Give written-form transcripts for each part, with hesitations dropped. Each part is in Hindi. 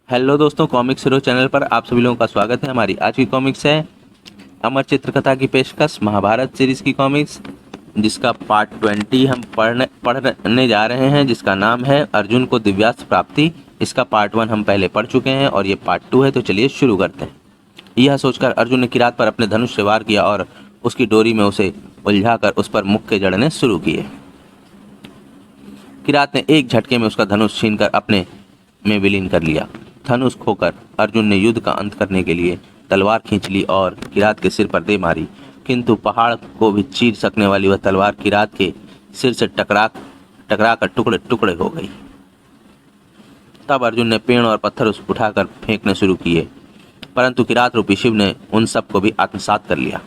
हेलो दोस्तों, कॉमिक्स हीरो चैनल पर आप सभी लोगों का स्वागत है। हमारी आज की कॉमिक्स है अमर चित्रकथा की पेशकश महाभारत सीरीज की कॉमिक्स, जिसका पार्ट 20 हम पढ़ने जा रहे हैं, जिसका नाम है अर्जुन को दिव्यास्त्र प्राप्ति। इसका पार्ट 1 हम पहले पढ़ चुके हैं और ये पार्ट 2 है, तो चलिए शुरू करते हैं। यह सोचकर अर्जुन ने किरात पर अपने धनुष से वार किया और उसकी डोरी में उसे उलझाकर उस पर मुक्के जड़ने शुरू किए। किरात ने एक झटके में उसका धनुष छीनकर अपने में विलीन कर लिया। धनुष खोकर अर्जुन ने युद्ध का अंत करने के लिए तलवार खींच ली और किरात के सिर पर दे मारी, किंतु पहाड़ को भी चीर सकने वाली वह तलवार किरात के सिर से टकरा कर टुकड़े टुकड़े हो गई। तब अर्जुन ने पेड़ और पत्थर उस उठाकर फेंकने शुरू किए, परंतु किरात रूपी शिव ने उन सबको भी आत्मसात कर लिया।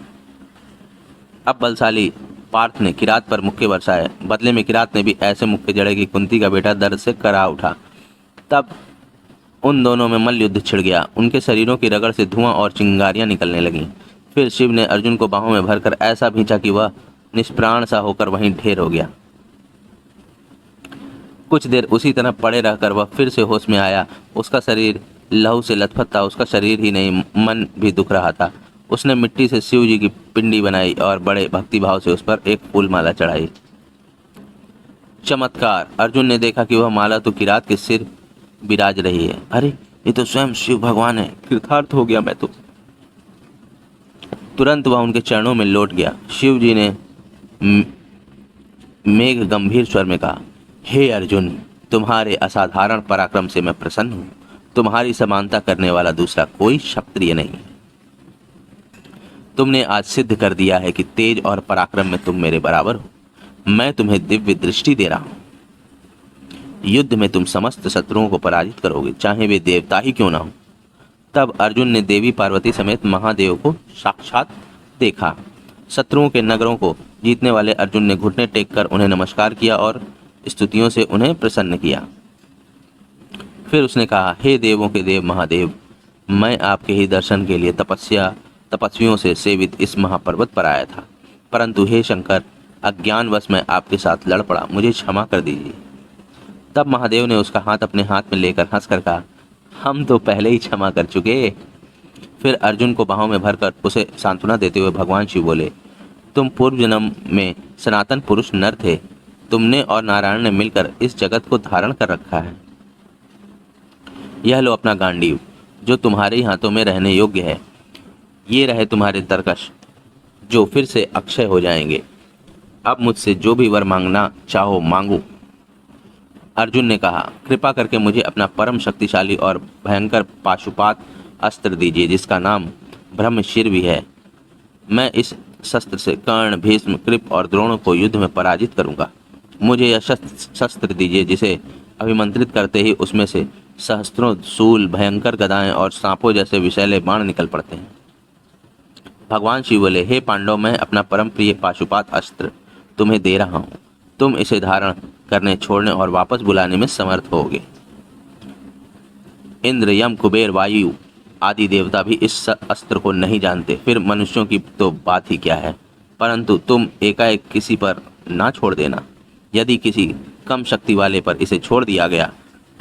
अब बलशाली पार्थ ने किरात पर मुक्के बरसाए। बदले में किरात ने भी ऐसे मुक्के जड़े कि कुंती का बेटा दर्द से करा उठा। तब उन दोनों में मल्ल युद्ध छिड़ गया। उनके शरीरों की रगड़ से धुआं और चिंगारियां निकलने लगीं। फिर शिव ने अर्जुन को बाहों में भरकर ऐसा भींचा कि वह निष्प्राण सा होकर वहीं ढेर हो गया। कुछ देर उसी तरह पड़े रहकर वह फिर से होश में आया। उसका शरीर लहू से लथपथ था। उसका शरीर ही नहीं, मन भी दुख रहा था। उसने मिट्टी से शिव जी की पिंडी बनाई और बड़े भक्तिभाव से उस पर एक फूल माला चढ़ाई। चमत्कार! अर्जुन ने देखा कि वह माला तो किरात के सिर विराज रही है। अरे, ये तो स्वयं शिव भगवान है। कृतार्थ हो गया मैं तो। तुरंत वह उनके चरणों में लौट गया। शिव जी ने मेघ गंभीर स्वर में कहा, हे अर्जुन, तुम्हारे असाधारण पराक्रम से मैं प्रसन्न हूँ। तुम्हारी समानता करने वाला दूसरा कोई क्षत्रिय नहीं है। तुमने आज सिद्ध कर दिया है कि तेज और पराक्रम में तुम मेरे बराबर हो। मैं तुम्हें दिव्य दृष्टि दे रहा हूँ। युद्ध में तुम समस्त शत्रुओं को पराजित करोगे, चाहे वे देवता ही क्यों ना हो। तब अर्जुन ने देवी पार्वती समेत महादेव को साक्षात देखा। शत्रुओं के नगरों को जीतने वाले अर्जुन ने घुटने टेक कर उन्हें नमस्कार किया और स्तुतियों से उन्हें प्रसन्न किया। फिर उसने कहा, हे देवों के देव महादेव, मैं आपके ही दर्शन के लिए तपस्वियों से सेवित इस महापर्वत पर आया था, परंतु हे शंकर, अज्ञानवश मैं आपके साथ लड़ पड़ा। मुझे क्षमा कर दीजिए। तब महादेव ने उसका हाथ अपने हाथ में लेकर हंसकर कहा, हम तो पहले ही क्षमा कर चुके। फिर अर्जुन को बाहों में भरकर उसे सांत्वना देते हुए भगवान शिव बोले, तुम पूर्व जन्म में सनातन पुरुष नर थे। तुमने और नारायण ने मिलकर इस जगत को धारण कर रखा है। यह लो अपना गांडीव, जो तुम्हारे ही हाथों में रहने योग्य है। ये रहे तुम्हारे तरकश, जो फिर से अक्षय हो जाएंगे। अब मुझसे जो भी वर मांगना चाहो मांगो। अर्जुन ने कहा, कृपा करके मुझे अपना परम शक्तिशाली और भयंकर पाशुपात अस्त्र दीजिए, जिसका नाम ब्रह्मशिर भी है। मैं इस शस्त्र से कर्ण, भीष्म, कृप और द्रोण को युद्ध में पराजित करूंगा। मुझे यह शस्त्र दीजिए जिसे अभिमंत्रित करते ही उसमें से सहस्त्रों शूल, भयंकर गदाएं और सांपों जैसे विषैले बाण निकल पड़ते हैं। भगवान शिव बोले, हे पांडव, मैं अपना परम प्रिय पाशुपात अस्त्र तुम्हें दे रहा हूँ। तुम इसे धारण करने, छोड़ने और वापस बुलाने में समर्थ होगे। इंद्र, यम, कुबेर, वायु आदि देवता भी इस अस्त्र को नहीं जानते, फिर मनुष्यों की तो बात ही क्या है। परंतु तुम एकाएक किसी पर ना छोड़ देना। यदि किसी कम शक्ति वाले पर इसे छोड़ दिया गया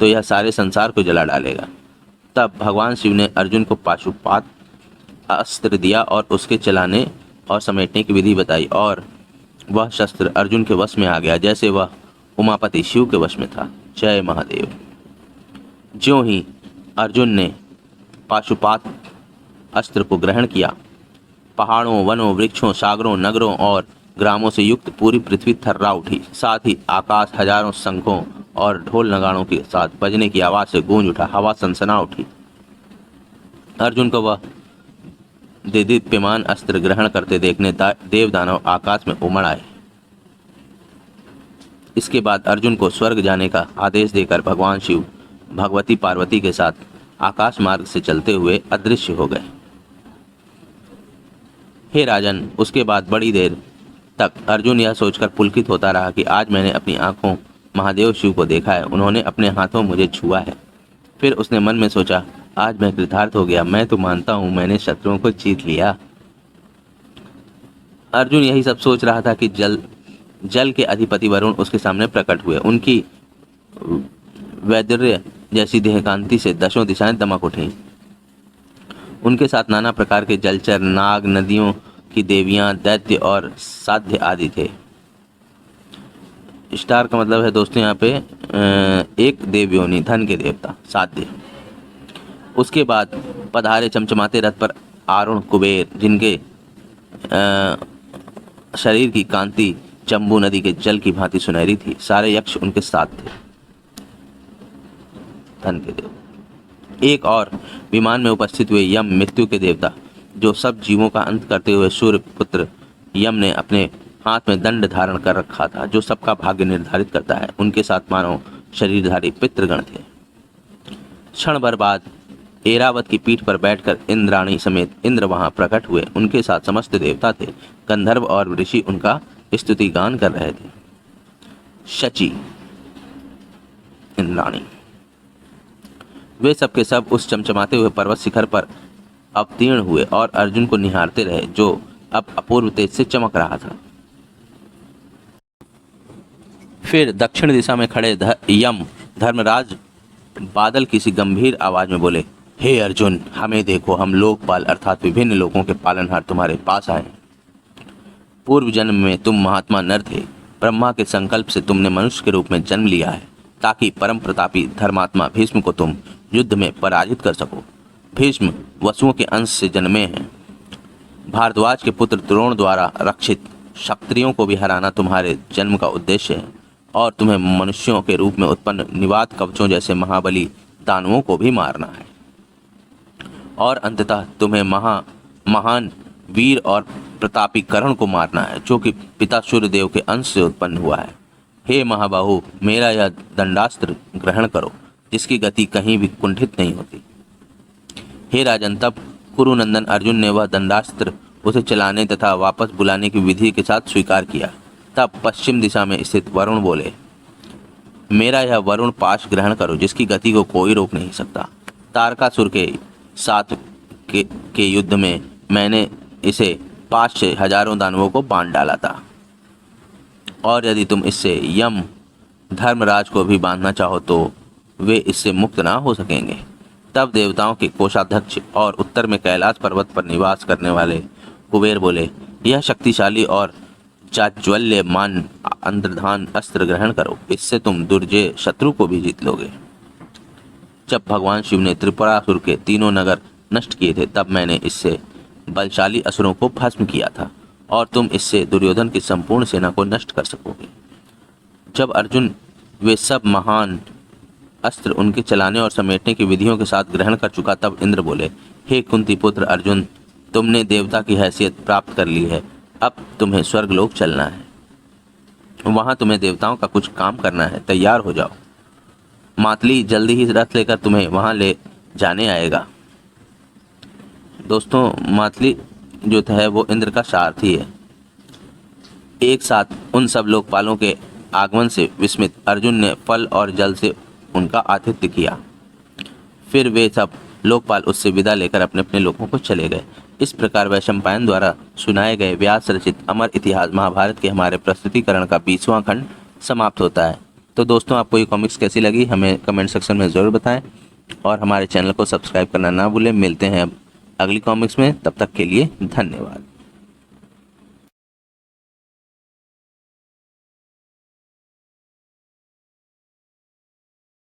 तो यह सारे संसार को जला डालेगा। तब भगवान शिव ने अर्जुन को पाशुपात अस्त्र दिया और उसके चलाने और समेटने की विधि बताई, और वह शस्त्र अर्जुन के वश में आ गया, जैसे वह उमापति शिव के वश में था। जय महादेव। ज्यों ही अर्जुन ने पाशुपात अस्त्र को ग्रहण किया, पहाड़ों, वनों, वृक्षों, सागरों, नगरों और ग्रामों से युक्त पूरी पृथ्वी थर्रा उठी। साथ ही आकाश हजारों शंखों और ढोल नगाड़ों के साथ बजने की आवाज से गूंज उठा। हवा सनसना उठी। अर्जुन को वह देदीप्यमान अस्त्र ग्रहण करते देखने देव दानव आकाश में उमड़ आए। इसके बाद अर्जुन को स्वर्ग जाने का आदेश देकर भगवान शिव भगवती पार्वती के साथ आकाश मार्ग से चलते हुए अदृश्य हो गए। हे राजन, उसके बाद बड़ी देर तक अर्जुन यह सोचकर पुलकित होता रहा कि आज मैंने अपनी आंखों महादेव शिव को देखा है। उन्होंने अपने हाथों मुझे छुआ है। फिर उसने मन में सोचा, आज मैं कृतार्थ हो गया। मैं तो मानता हूं मैंने शत्रुओं को जीत लिया। अर्जुन यही सब सोच रहा था कि जल के अधिपति वरुण उसके सामने प्रकट हुए। उनकी वैदर्य जैसी देहकांति से दशों दिशाएं दमक उठी। उनके साथ नाना प्रकार के जलचर, नाग, नदियों की देवियां, दैत्य और साध्य आदि थे। स्टार का मतलब है दोस्तों यहाँ पे एक देवयोनि, धन के देवता साध्य। उसके बाद पधारे चमचमाते रथ पर आरुण कुबेर, जिनके शरीर की कांति चंबू नदी के जल की भांति सुनहरी थी। सारे यक्ष उनके साथ थे, धन के देव। एक और विमान में उपस्थित हुए यम, मृत्यु के देवता, जो सब जीवों का अंत करते हुए सूर्य पुत्र यम ने अपने हाथ में दंड धारण कर रखा था, जो सबका भाग्य निर्धारित करता है। उनके साथ मानव शरीरधारी पितृगण थे। क्षण भर बाद ऐरावत की पीठ पर बैठकर इंद्राणी समेत इंद्र वहां प्रकट हुए। उनके साथ समस्त देवता थे। गंधर्व और ऋषि उनका स्तुति गान कर रहे थे। शची, इंद्राणी, वे सब के सब उस चमचमाते हुए पर्वत शिखर पर अवतीर्ण हुए और अर्जुन को निहारते रहे, जो अब अपूर्व तेज से चमक रहा था। फिर दक्षिण दिशा में खड़े यम धर्मराज बादल किसी गंभीर आवाज में बोले, हे अर्जुन, हमें देखो, हम लोकपाल अर्थात विभिन्न लोगों के पालनहार तुम्हारे पास आए। पूर्व जन्म में तुम महात्मा नर थे। ब्रह्मा के संकल्प से तुमने मनुष्य के रूप में जन्म लिया है, ताकि परम प्रतापी धर्मात्मा भीष्म को तुम युद्ध में पराजित कर सको। भीष्म वसुओं के अंश से जन्मे हैं। भारद्वाज के पुत्र द्रोण द्वारा रक्षित क्षत्रियों को भी हराना तुम्हारे जन्म का उद्देश्य है, और तुम्हें मनुष्यों के रूप में उत्पन्न निवात कवचों जैसे महाबली दानवों को भी मारना है, और अंततः तुम्हें महान वीर और प्रतापी कर्ण को मारना है, जो कि पिता सूर्यदेव के अंश से उत्पन्न हुआ है। हे महाबाहु, मेरा यह दंडास्त्र ग्रहण करो, जिसकी गति कहीं भी कुंठित नहीं होती। हे राजन, तब कुरुनंदन अर्जुन ने वह दंडास्त्र उसे चलाने तथा वापस बुलाने की विधि के साथ स्वीकार किया। तब पश्चिम दिशा में स्थित वरुण बोले, मेरा यह वरुण पाश ग्रहण करो, जिसकी गति को कोई रोक नहीं सकता। तारकासुर के साथ के युद्ध में मैंने इसे पाश से हजारों दानवों को बांध डाला था, और यदि तुम इससे यम धर्मराज को भी बांधना चाहो तो वे इससे मुक्त ना हो सकेंगे। तब देवताओं के कोषाध्यक्ष और उत्तर में कैलाश पर्वत पर निवास करने वाले कुबेर बोले, यह शक्तिशाली और जाज्वल्यमान अंतर्धान अस्त्र ग्रहण करो, इससे तुम दुर्जय शत्रु को भी जीत लोगे। जब भगवान शिव ने त्रिपुरासुर के तीनों नगर नष्ट किए थे, तब मैंने इससे बलशाली असुरों को भस्म किया था, और तुम इससे दुर्योधन की संपूर्ण सेना को नष्ट कर सकोगे। जब अर्जुन वे सब महान अस्त्र उनके चलाने और समेटने की विधियों के साथ ग्रहण कर चुका, तब इंद्र बोले, हे कुंती पुत्र अर्जुन, तुमने देवता की हैसियत प्राप्त कर ली है। अब तुम्हें स्वर्गलोक चलना है, वहां तुम्हें देवताओं का कुछ काम करना है। तैयार हो जाओ, मातली जल्दी ही रथ लेकर तुम्हें वहां ले जाने आएगा। दोस्तों, मातली जो है वो इंद्र का सारथी है। एक साथ उन सब लोकपालों के आगमन से विस्मित अर्जुन ने फल और जल से उनका आतिथ्य किया। फिर वे सब लोकपाल उससे विदा लेकर अपने अपने लोगों को चले गए। इस प्रकार वैशंपायन द्वारा सुनाए गए व्यास रचित अमर इतिहास महाभारत के हमारे प्रस्तुतिकरण का 20वां खंड समाप्त होता है। तो दोस्तों, आपको ये कॉमिक्स कैसी लगी हमें कमेंट सेक्शन में ज़रूर बताएं, और हमारे चैनल को सब्सक्राइब करना ना भूलें। मिलते हैं अब अगली कॉमिक्स में, तब तक के लिए धन्यवाद।